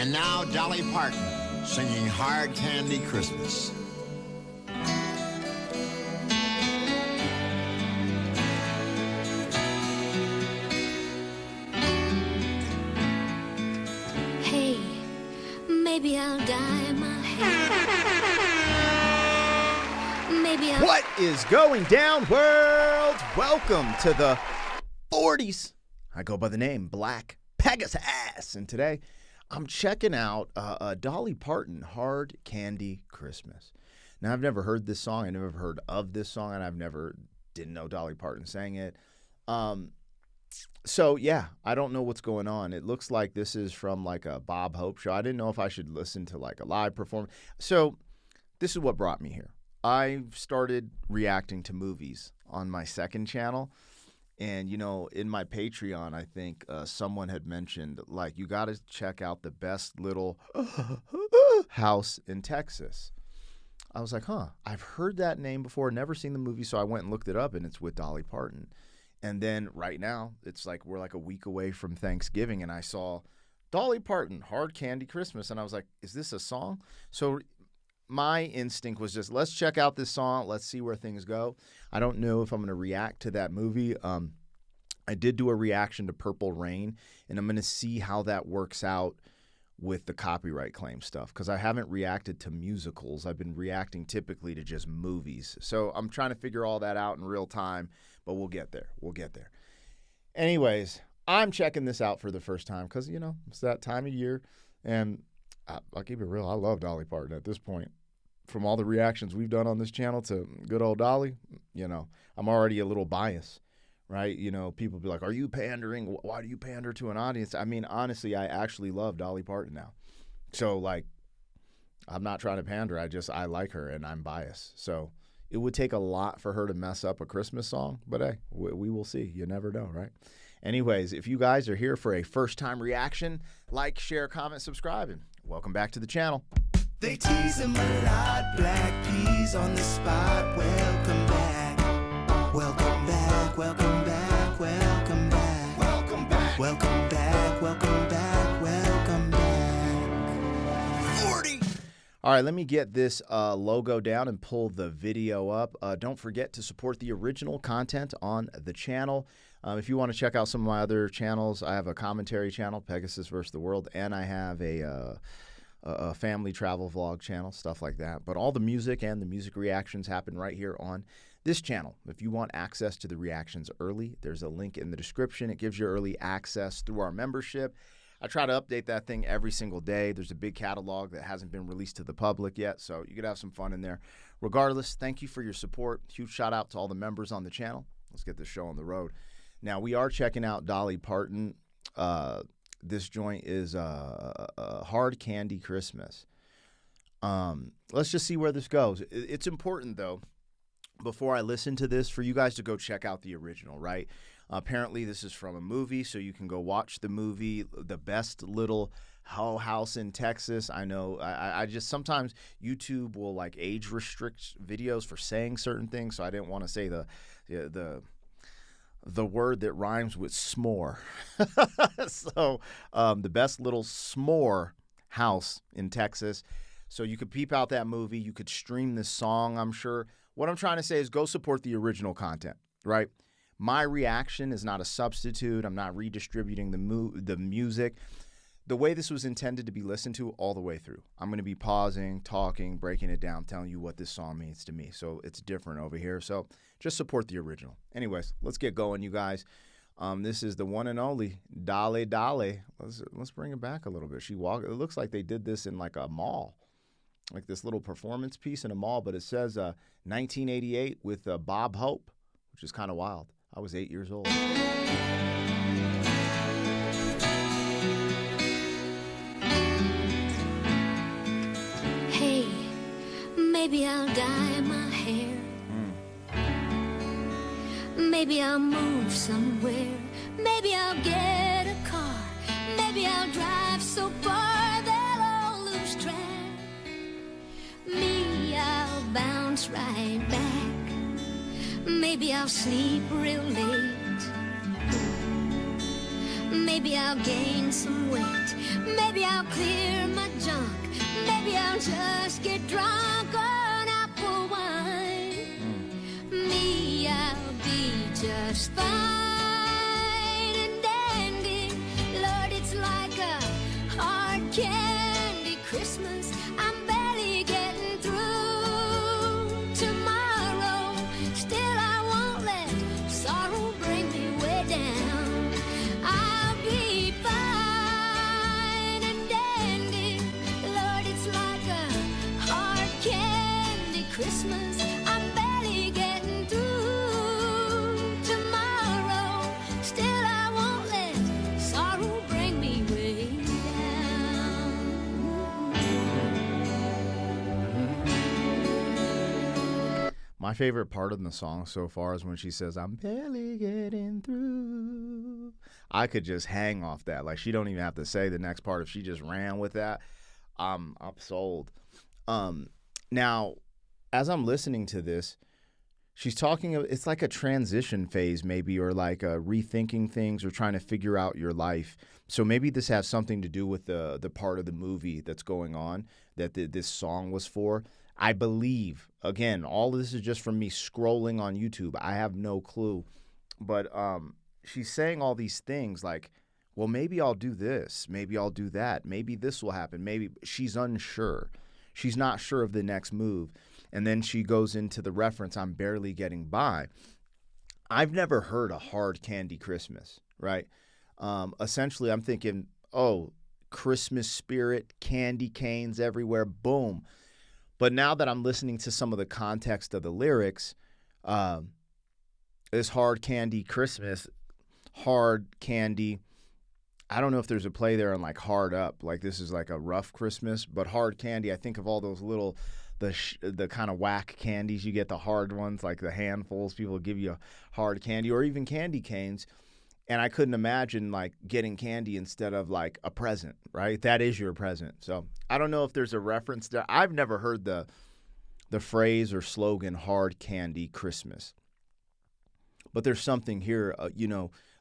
And now Dolly Parton singing Hard Candy Christmas. Hey, maybe I'll dye my hair. Maybe I'll... What is going down, world? Welcome to the 40s. I go by the name Black Pegasus, and today I'm checking out Dolly Parton, Hard Candy Christmas. Now, I've never heard this song. I never heard of this song, and didn't know Dolly Parton sang it. So, yeah, I don't know what's going on. It looks like this is from like a Bob Hope show. I didn't know if I should listen to like a live performance. So, this is what brought me here. I started reacting to movies on my second channel. And, you know, in my Patreon, I think someone had mentioned, like, you got to check out the best little house in Texas. I was like, I've heard that name before, never seen the movie, so I went and looked it up, and it's with Dolly Parton. And then right now, it's like we're like a week away from Thanksgiving, and I saw Dolly Parton, Hard Candy Christmas, and I was like, is this a song? So my instinct was just, let's check out this song. Let's see where things go. I don't know if I'm going to react to that movie. I did do a reaction to Purple Rain, and I'm going to see how that works out with the copyright claim stuff, because I haven't reacted to musicals. I've been reacting typically to just movies. So I'm trying to figure all that out in real time, but we'll get there. We'll get there. Anyways, I'm checking this out for the first time because, you know, it's that time of year, and I'll keep it real. I love Dolly Parton at this point. From all the reactions we've done on this channel to good old Dolly, you know, I'm already a little biased, right? You know, people be like, are you pandering? Why do you pander to an audience? I mean, honestly, I actually love Dolly Parton now. So, like, I'm not trying to pander. I like her, and I'm biased. So it would take a lot for her to mess up a Christmas song, but hey, we will see. You never know, right? Anyways, if you guys are here for a first-time reaction, like, share, comment, subscribe, and welcome back to the channel. They tease him a lot, black peas on the spot. Welcome back, welcome back, welcome back, welcome back, welcome back, welcome back, welcome back, welcome back. 40. All right, let me get this logo down and pull the video up. Don't forget to support the original content on the channel. If you want to check out some of my other channels, I have a commentary channel, Pegasus vs. the World, and I have a family travel vlog channel, stuff like that. But all the music and the music reactions happen right here on this channel. If you want access to the reactions early, there's a link in the description. It gives you early access through our membership. I try to update that thing every single day. There's a big catalog that hasn't been released to the public yet, so you could have some fun in there. Regardless, thank you for your support. Huge shout out to all the members on the channel. Let's get this show on the road. Now, we are checking out Dolly Parton. This joint is Hard Candy Christmas. Let's just see where this goes. It's important, though, before I listen to this, for you guys to go check out the original, right? Apparently, this is from a movie, so you can go watch the movie, The Best Little House in Texas. I know I just sometimes YouTube will like age restrict videos for saying certain things, so I didn't want to say the word that rhymes with s'more. So The Best Little S'more House in Texas. So you could peep out that movie. You could stream this song, I'm sure. What I'm trying to say is go support the original content, right? My reaction is not a substitute. I'm not redistributing the music. The way this was intended to be listened to all the way through. I'm going to be pausing, talking, breaking it down, telling you what this song means to me. So it's different over here. So just support the original. Anyways, let's get going, you guys. This is the one and only Dolly. Let's bring it back a little bit. It looks like they did this in like a mall, like this little performance piece in a mall. But it says 1988 with Bob Hope, which is kind of wild. I was 8 years old. Hey, maybe I'll dye my hair. Maybe I'll move somewhere. Maybe I'll get a car. Maybe I'll drive so far they'll all lose track. Me, I'll bounce right back. Maybe I'll sleep real late. Maybe I'll gain some weight. Maybe I'll clear my junk. Maybe I'll just get drunk on apple wine. Me, I'll be just fine and dandy. Lord, it's like a hard candy Christmas. I'm barely getting through tomorrow. Still, I won't let sorrow bring me way down. I'll be fine and dandy. Lord, it's like a hard candy Christmas. I'm barely getting through tomorrow. Still, I won't let sorrow bring me way down. My favorite part of the song so far is when she says, I'm barely getting through. I could just hang off that. Like, she don't even have to say the next part. If she just ran with that, I'm sold. Now, as I'm listening to this, she's talking, it's like a transition phase maybe, or like rethinking things or trying to figure out your life. So maybe this has something to do with the part of the movie that's going on that this song was for. I believe, again, all of this is just from me scrolling on YouTube. I have no clue. But she's saying all these things like, well, maybe I'll do this. Maybe I'll do that. Maybe this will happen. Maybe she's unsure. She's not sure of the next move. And then she goes into the reference, I'm barely getting by. I've never heard a hard candy Christmas, right? Essentially, I'm thinking, oh, Christmas spirit, candy canes everywhere, boom. But now that I'm listening to some of the context of the lyrics, this hard candy Christmas, hard candy, I don't know if there's a play there on like hard up, like this is like a rough Christmas, but hard candy, I think of all those little, the kind of whack candies you get, the hard ones, like the handfuls, people give you hard candy or even candy canes. And I couldn't imagine like getting candy instead of like a present, right? That is your present. So I don't know if there's a reference there. I've never heard the phrase or slogan hard candy Christmas. But there's something here,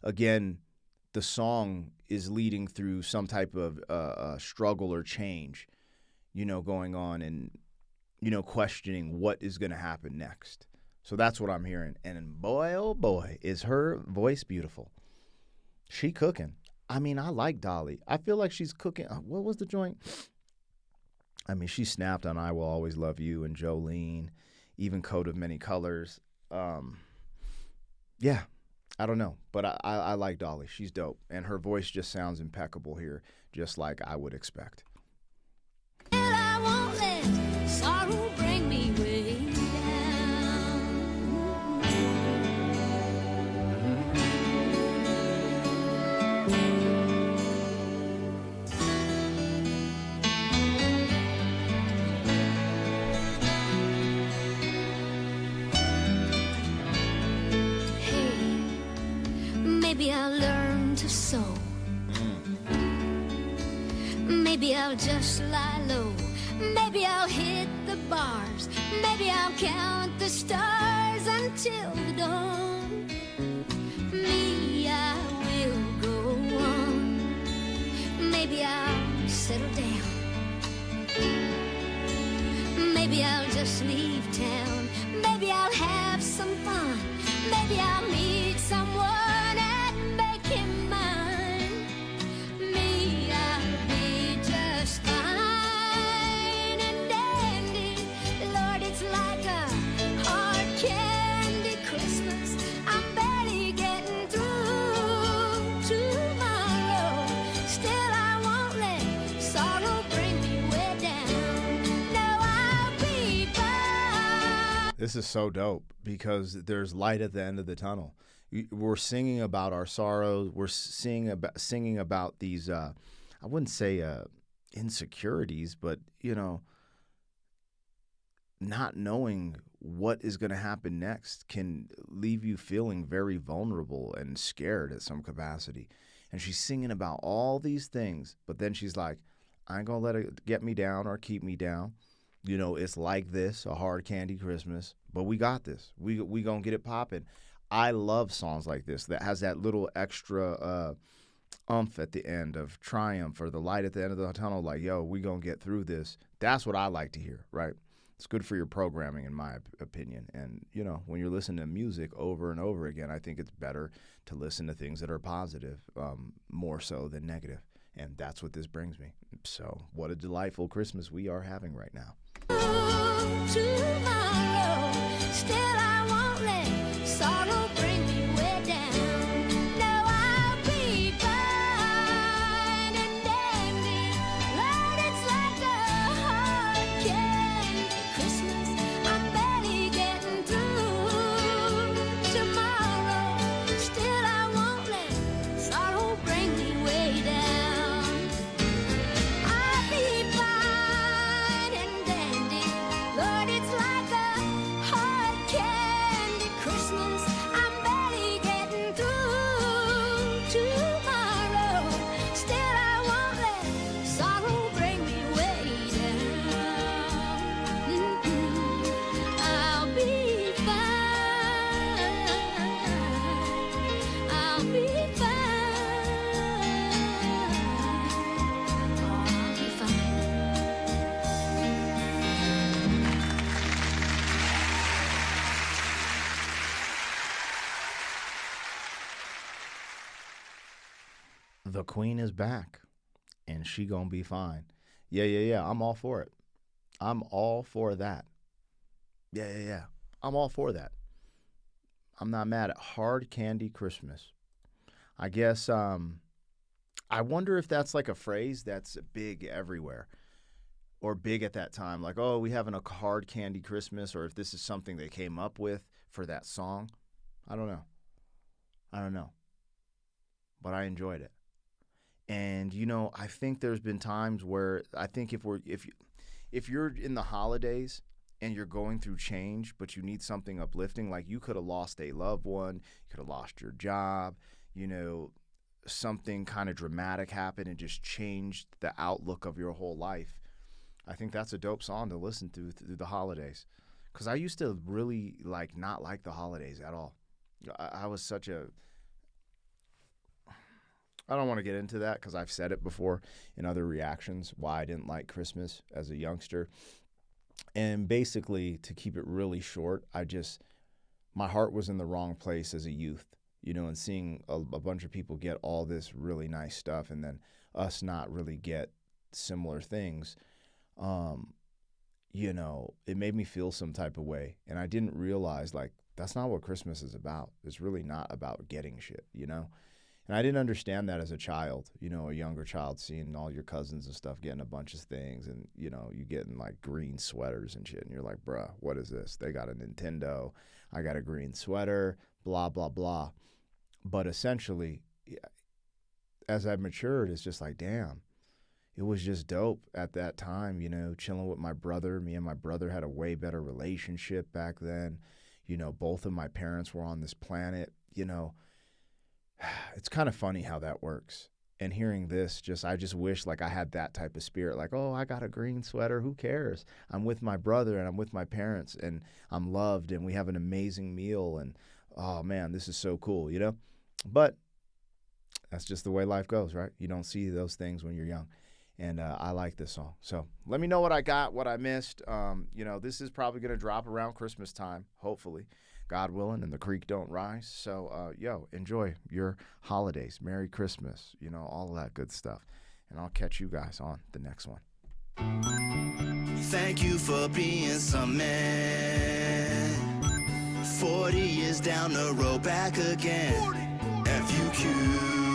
again, the song is leading through some type of struggle or change, going on and, questioning what is going to happen next. So that's what I'm hearing. And boy, oh boy, is her voice beautiful. She cooking. I mean, I like Dolly. I feel like she's cooking. What was the joint? I mean, she snapped on I Will Always Love You and Jolene, even Coat of Many Colors. Yeah, I don't know. But I like Dolly. She's dope. And her voice just sounds impeccable here, just like I would expect. And I won't let sorrow bring me way down. Maybe I'll learn to sew. Maybe I'll just lie low. Maybe I'll hit the bars. Maybe I'll count the stars until the dawn. Me, I will go on. Maybe I'll settle down. Maybe I'll just leave town. Maybe I'll have some fun. Maybe I'll meet someone and make him mine. Me, I'll be just fine and dandy. Lord, it's like a hard candy Christmas. I'm barely getting through tomorrow. Still, I won't let sorrow bring me way down. No, I'll be fine. This is so dope because there's light at the end of the tunnel. We're singing about our sorrows. We're singing about these, I wouldn't say insecurities, but, not knowing what is going to happen next can leave you feeling very vulnerable and scared at some capacity. And she's singing about all these things, but then she's like, I ain't going to let it get me down or keep me down. It's like this, a hard candy Christmas, but we got this. We going to get it popping. I love songs like this that has that little extra umph at the end, of triumph, or the light at the end of the tunnel, like, yo, we gonna get through this. That's what I like to hear, right? It's good for your programming, in my opinion. And, you know, when you're listening to music over and over again, I think it's better to listen to things that are positive, more so than negative. And that's what this brings me. So what a delightful Christmas we are having right now. Tomorrow, still I won't let sorrow bring me way down. No, I'll be fine and dandy. Lord, it's like a hard candy Christmas. I'm barely getting through. Tomorrow, still I won't let sorrow bring me way down. I'll be fine and dandy. Lord, it's like a hard candy Christmas. I'm barely getting through. Tomorrow, still I won't let sorrow bring me way down. I'll be fine. I'll be fine. I'll be fine. The Queen is back, and she gonna be fine. Yeah. I'm all for it. I'm all for that. Yeah. I'm all for that. I'm not mad at Hard Candy Christmas. I guess, I wonder if that's like a phrase that's big everywhere, or big at that time. Like, oh, we having a Hard Candy Christmas, or if this is something they came up with for that song. I don't know. But I enjoyed it. And, you know, I think there's been times where I think if you're in the holidays and you're going through change, but you need something uplifting, like you could have lost a loved one, you could have lost your job, you know, something kind of dramatic happened and just changed the outlook of your whole life. I think that's a dope song to listen to through the holidays. Because I used to really not like the holidays at all. I was such a... I don't want to get into that because I've said it before in other reactions, why I didn't like Christmas as a youngster. And basically, to keep it really short, my heart was in the wrong place as a youth, you know, and seeing a bunch of people get all this really nice stuff and then us not really get similar things, you know, it made me feel some type of way. And I didn't realize, that's not what Christmas is about. It's really not about getting shit, you know? And I didn't understand that as a child, you know, a younger child, seeing all your cousins and stuff getting a bunch of things, and, you know, you getting green sweaters and shit, and you're like, bruh, what is this? They got a Nintendo, I got a green sweater, blah, blah, blah. But essentially, as I've matured, it's just like, damn, it was just dope at that time, you know, chilling with my brother. Me and my brother had a way better relationship back then. You know, both of my parents were on this planet, you know. It's kind of funny how that works. And hearing this, I just wish I had that type of spirit. Oh, I got a green sweater. Who cares? I'm with my brother and I'm with my parents and I'm loved and we have an amazing meal and, oh man, this is so cool, you know? But that's just the way life goes, right? You don't see those things when you're young. And I like this song. So let me know what I got, what I missed. You know, this is probably going to drop around Christmas time, hopefully. God willing, and the creek don't rise. So, enjoy your holidays. Merry Christmas, you know, all that good stuff. And I'll catch you guys on the next one. Thank you for being some man. 40 years down the road, back again. FUQ.